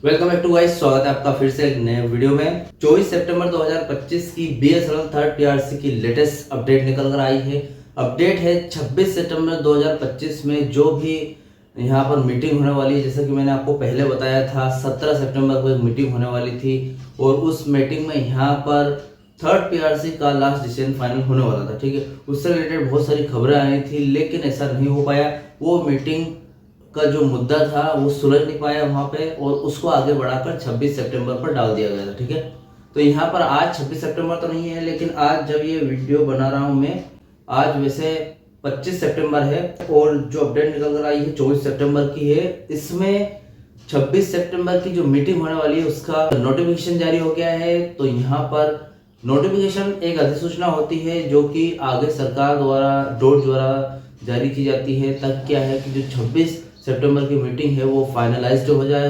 Welcome back to guys, स्वागत है आपका फिर से एक नए वीडियो में। 24 सितंबर 2025 की बीएसएनएल थर्ड पीआरसी की लेटेस्ट अपडेट निकल कर आई है। अपडेट है 26 सितंबर 2025 में जो भी यहाँ पर मीटिंग होने वाली है। जैसा कि मैंने आपको पहले बताया था 17 सितंबर को एक मीटिंग होने वाली थी और उस मीटिंग में यहाँ पर थर्ड पीआरसी का लास्ट डिसीजन फाइनल होने वाला था। ठीक है, उससे रिलेटेड बहुत सारी खबरें आई थी लेकिन ऐसा नहीं हो पाया। वो मीटिंग का जो मुद्दा था वो सुलझ नहीं पाया वहां पे और उसको आगे बढ़ाकर 26 सितंबर पर डाल दिया गया था। ठीक है, तो यहाँ पर आज 26 सितंबर तो नहीं है लेकिन आज जब ये वीडियो बना रहा हूँ मैं, आज वैसे 25 सितंबर है और जो अपडेट निकल कर आई है 24 सितंबर की है। इसमें 26 सितंबर की जो मीटिंग होने वाली है उसका नोटिफिकेशन जारी हो गया है। तो यहाँ पर नोटिफिकेशन एक अधिसूचना होती है जो कि आगे सरकार द्वारा डोट द्वारा जारी की जाती है। तक क्या है कि जो 26 सितंबर की मीटिंग है वो फाइनलाइज्ड हो जाए,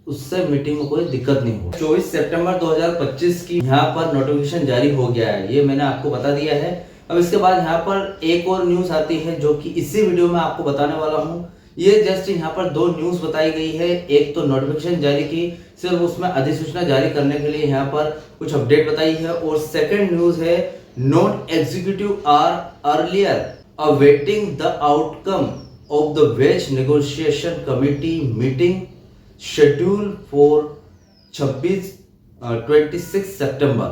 उससे मीटिंग में कोई दिक्कत नहीं हो। 24 सितंबर 2025 की यहाँ पर नोटिफिकेशन जारी हो गया है, ये मैंने आपको बता दिया है। अब इसके बाद यहाँ पर एक और न्यूज आती है जो कि इसी वीडियो में आपको बताने वाला हूँ। ये जस्ट यहाँ पर दो न्यूज बताई गई है। एक तो नोटिफिकेशन जारी की, सिर्फ उसमें अधिसूचना जारी करने के लिए यहाँ पर कुछ अपडेट बताई है। और सेकंड न्यूज है non executive are earlier awaiting the outcome of the wage negotiation committee meeting scheduled for 26 सितंबर।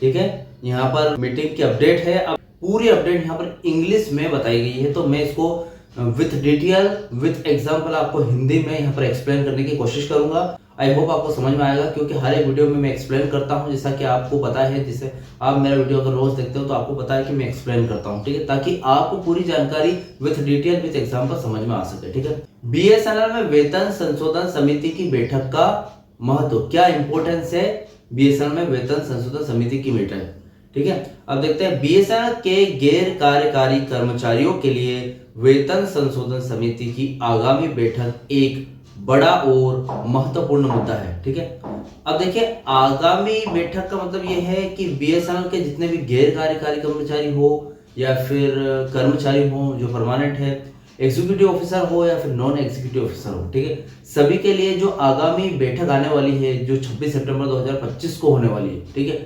ठीक है, यहाँ पर मीटिंग की अपडेट है। अब पूरी अपडेट यहाँ पर इंग्लिश में बताई गई है तो मैं इसको विथ डिटेल विथ एग्जांपल आपको हिंदी में यहाँ पर एक्सप्लेन करने की कोशिश करूंगा। आई होप आपको समझ में आएगा क्योंकि हर एक वीडियो में मैं एक्सप्लेन करता हूं, जैसा कि आपको पता है। जिससे आप मेरा वीडियो अगर रोज देखते हो तो आपको पता है कि मैं एक्सप्लेन करता हूं। ठीक है, ताकि आपको पूरी जानकारी विथ डिटेल विथ एग्जांपल समझ में आ सके। ठीक है, बीएसएनएल में वेतन संशोधन समिति की बैठक का महत्व, क्या इंपोर्टेंस है बीएसएनएल में वेतन संशोधन समिति की बैठक। ठीक है, अब देखते हैं बीएसएनएल के गैर कार्यकारी कर्मचारियों के लिए वेतन संशोधन समिति की आगामी बैठक एक बड़ा और महत्वपूर्ण मुद्दा है। ठीक है, अब देखिए आगामी बैठक का मतलब यह है कि बीएसएनएल के जितने भी गैर कार्यकारी कर्मचारी हो या फिर कर्मचारी हो जो परमानेंट है, एग्जीक्यूटिव ऑफिसर हो या फिर नॉन एग्जीक्यूटिव ऑफिसर हो, ठीक है, सभी के लिए जो आगामी बैठक आने वाली है जो 26 सितंबर 2025 को होने वाली है, ठीक है,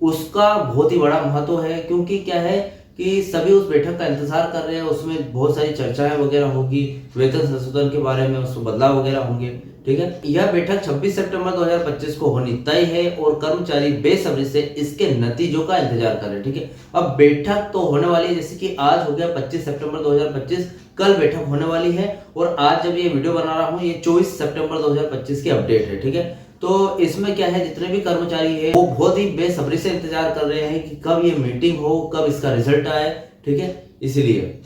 उसका बहुत ही बड़ा महत्व है। क्योंकि क्या है कि सभी उस बैठक का इंतजार कर रहे हैं। उसमें बहुत सारी चर्चाएं वगैरह होगी वेतन संशोधन के बारे में, उसमें बदलाव वगैरह होंगे। ठीक है, यह बैठक 26 सितंबर 2025 को होनी तय है और कर्मचारी बेसब्री से इसके नतीजों का इंतजार कर रहे हैं। ठीक है, अब बैठक तो होने वाली है, जैसे कि आज हो गया 25 सितंबर 2025, कल बैठक होने वाली है और आज जब ये वीडियो बना रहा हूँ ये 24 सितंबर 2025 की अपडेट है। ठीक है, तो इसमें क्या है, जितने भी कर्मचारी है वो बहुत ही बेसब्री से इंतजार कर रहे हैं कि कब ये मीटिंग हो, कब इसका रिजल्ट आए। ठीक है, इसीलिए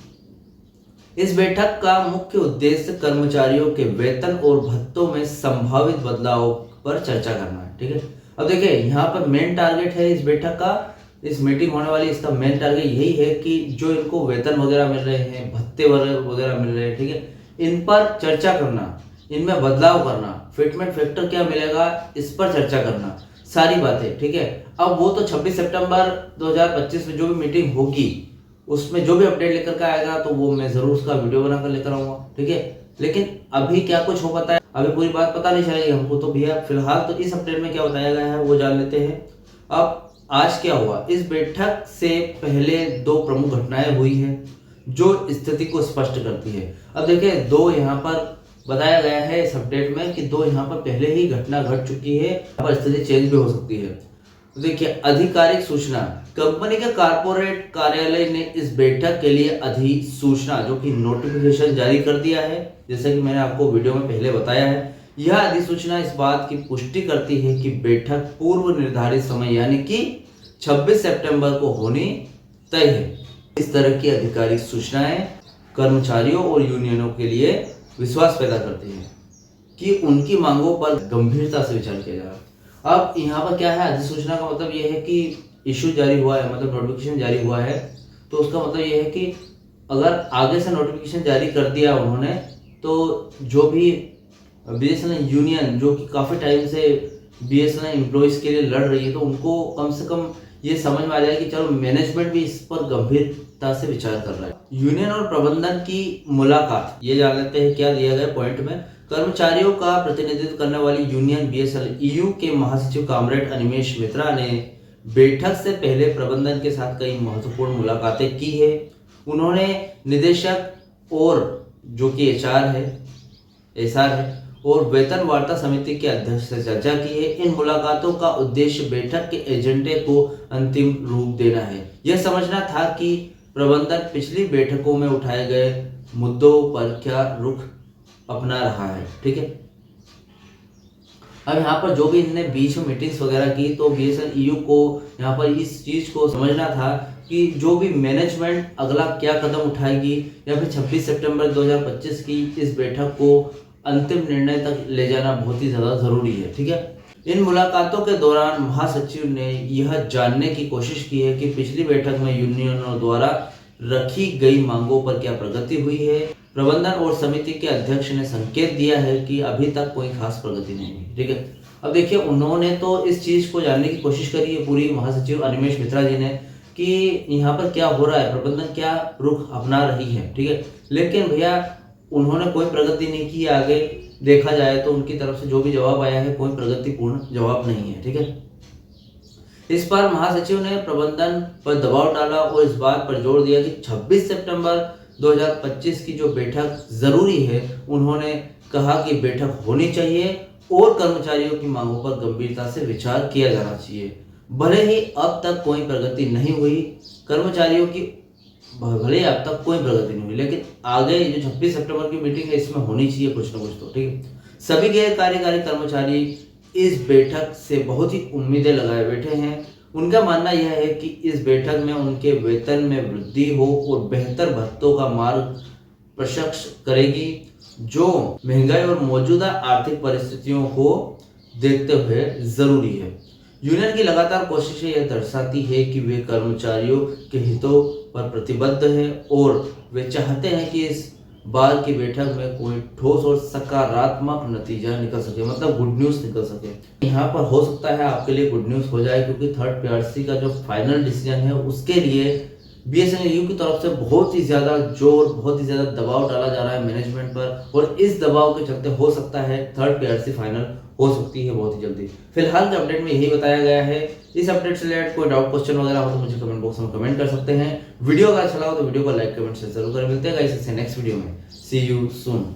इस बैठक का मुख्य उद्देश्य कर्मचारियों के वेतन और भत्तों में संभावित बदलाव पर चर्चा करना है। ठीक है, अब देखिए यहाँ पर मेन टारगेट है इस बैठक का, इस मीटिंग होने वाली इसका मेन टारगेट यही है कि जो इनको वेतन वगैरह मिल रहे हैं, भत्ते वगैरह मिल रहे हैं, ठीक है, इन पर चर्चा करना, इनमें बदलाव करना, फिटमेंट फैक्टर क्या मिलेगा इस पर चर्चा करना, सारी बातें। ठीक है, अब वो तो 26 सितंबर 2025 में जो भी मीटिंग होगी उसमें जो भी अपडेट लेकर के आएगा तो वो मैं जरूर उसका वीडियो बनाकर लेकर आऊंगा। ठीक है, लेकिन अभी क्या कुछ हो पाता है अभी पूरी बात पता नहीं चलेगी हमको। तो भैया फिलहाल तो इस अपडेट में क्या बताया गया है वो जान लेते हैं। अब आज क्या हुआ, इस बैठक से पहले दो प्रमुख घटनाएं हुई है जो स्थिति को स्पष्ट करती है। अब देखिए दो यहाँ पर बताया गया है इस अपडेट में कि दो यहाँ पर पहले ही घटना घट चुकी है, यहाँ पर स्थिति चेंज भी हो सकती है। तो देखिए आधिकारिक सूचना, कंपनी के कारपोरेट कार्यालय ने इस बैठक के लिए अधिसूचना जो कि नोटिफिकेशन जारी कर दिया है, जैसे कि मैंने आपको वीडियो में पहले बताया है। यह अधिसूचना इस बात की पुष्टि करती है कि बैठक पूर्व निर्धारित समय यानी कि 26 सितंबर को होनी तय है। इस तरह की आधिकारिक सूचनाएं कर्मचारियों और यूनियनों के लिए विश्वास पैदा करती है कि उनकी मांगों पर गंभीरता से विचार किया जा रहा है। अब यहाँ पर क्या है, अधिसूचना का मतलब यह है कि इशू जारी हुआ है, मतलब नोटिफिकेशन जारी हुआ है, तो उसका मतलब यह है कि अगर आगे से नोटिफिकेशन जारी कर दिया उन्होंने तो जो भी बीएसएनएल यूनियन जो कि काफ़ी टाइम से बीएसएनएल एम्प्लॉइज के लिए लड़ रही है तो उनको कम से कम ये समझ में आ जाए कि चलो मैनेजमेंट भी इस पर गंभीरता से विचार कर रहा है। यूनियन और प्रबंधन की मुलाकात, ये जान लेते हैं क्या दिया गया पॉइंट में। कर्मचारियों का प्रतिनिधित्व करने वाली यूनियन बीएसएल ईयू के महासचिव कॉमरेड अनिमेश मित्रा ने बैठक से पहले प्रबंधन के साथ कई महत्वपूर्ण मुलाकातें की है। उन्होंने निदेशक और जो कि एचआर है और वेतन वार्ता समिति के अध्यक्ष से चर्चा की है। इन मुलाकातों का उद्देश्य बैठक के एजेंडे को अंतिम रूप देना है। यह समझना था कि प्रबंधन पिछली बैठकों में उठाए गए मुद्दों पर क्या रुख अपना रहा है। ठीक है, अब यहाँ पर जो भी इनने बीच में मीटिंग्स वगैरह की, तो बीएसएल ईयू को यहाँ पर इस चीज को समझना था कि जो भी मैनेजमेंट अगला क्या कदम उठाएगी या फिर 26 सितंबर 2025 की इस बैठक को अंतिम निर्णय तक ले जाना बहुत ही ज्यादा जरूरी है। ठीक है, इन मुलाकातों के दौरान महासचिव ने यह जानने की कोशिश की है कि पिछली बैठक में यूनियनों द्वारा रखी गई मांगों पर क्या प्रगति हुई है। प्रबंधन और समिति के अध्यक्ष ने संकेत दिया है कि अभी तक कोई खास प्रगति नहीं हुई। ठीक है, अब देखिए उन्होंने तो इस चीज को जानने की कोशिश करी है पूरी महासचिव अनिमेश मित्रा जी ने कि यहाँ पर क्या हो रहा है, प्रबंधन क्या रुख अपना रही है। ठीक है, लेकिन भैया उन्होंने कोई प्रगति नहीं की। आगे देखा जाए तो उनकी तरफ से जो भी जवाब आया है कोई प्रगतिपूर्ण जवाब नहीं है। ठीक है, इस पर महासचिव ने प्रबंधन पर दबाव डाला और इस बात पर जोर दिया कि 26 सितंबर 2025 की जो बैठक जरूरी है। उन्होंने कहा कि बैठक होनी चाहिए और कर्मचारियों की मांगों पर गंभीरता से विचार किया जाना चाहिए। भले ही अब तक कोई प्रगति नहीं हुई, कर्मचारियों की भले ही अब तक कोई प्रगति नहीं हुई, लेकिन आगे जो 26 सितंबर की मीटिंग है इसमें होनी चाहिए कुछ ना कुछ तो। ठीक है, सभी गैर कार्यकारी कर्मचारी इस बैठक से बहुत ही उम्मीदें लगाए बैठे हैं। उनका मानना यह है कि इस बैठक में उनके वेतन में वृद्धि हो और बेहतर भत्तों का मार्ग प्रशस्त करेगी, जो महंगाई और मौजूदा आर्थिक परिस्थितियों को देखते हुए जरूरी है। यूनियन की लगातार कोशिशें यह दर्शाती है कि वे कर्मचारियों के हितों पर प्रतिबद्ध है और वे चाहते हैं कि इस बार की बैठक में कोई ठोस और सकारात्मक नतीजा निकल सके, मतलब गुड न्यूज निकल सके। यहाँ पर हो सकता है आपके लिए गुड न्यूज हो जाए, क्योंकि थर्ड पीआरसी का जो फाइनल डिसीजन है उसके लिए बीएसएल ईयू की तरफ से बहुत ही ज्यादा जोर, बहुत ही ज्यादा दबाव डाला जा रहा है मैनेजमेंट पर, और इस दबाव के चलते हो सकता है थर्ड पीआरसी फाइनल हो सकती है बहुत ही जल्दी। फिलहाल के अपडेट में यही बताया गया है। इस अपडेट से रिलेटेड कोई डाउट क्वेश्चन वगैरह हो तो मुझे कमेंट बॉक्स में कमेंट कर सकते हैं। वीडियो अगर अच्छा लगा तो वीडियो को लाइक कमेंट से जरूर करें। मिलते हैं गाइस नेक्स्ट वीडियो में। सी यू सून।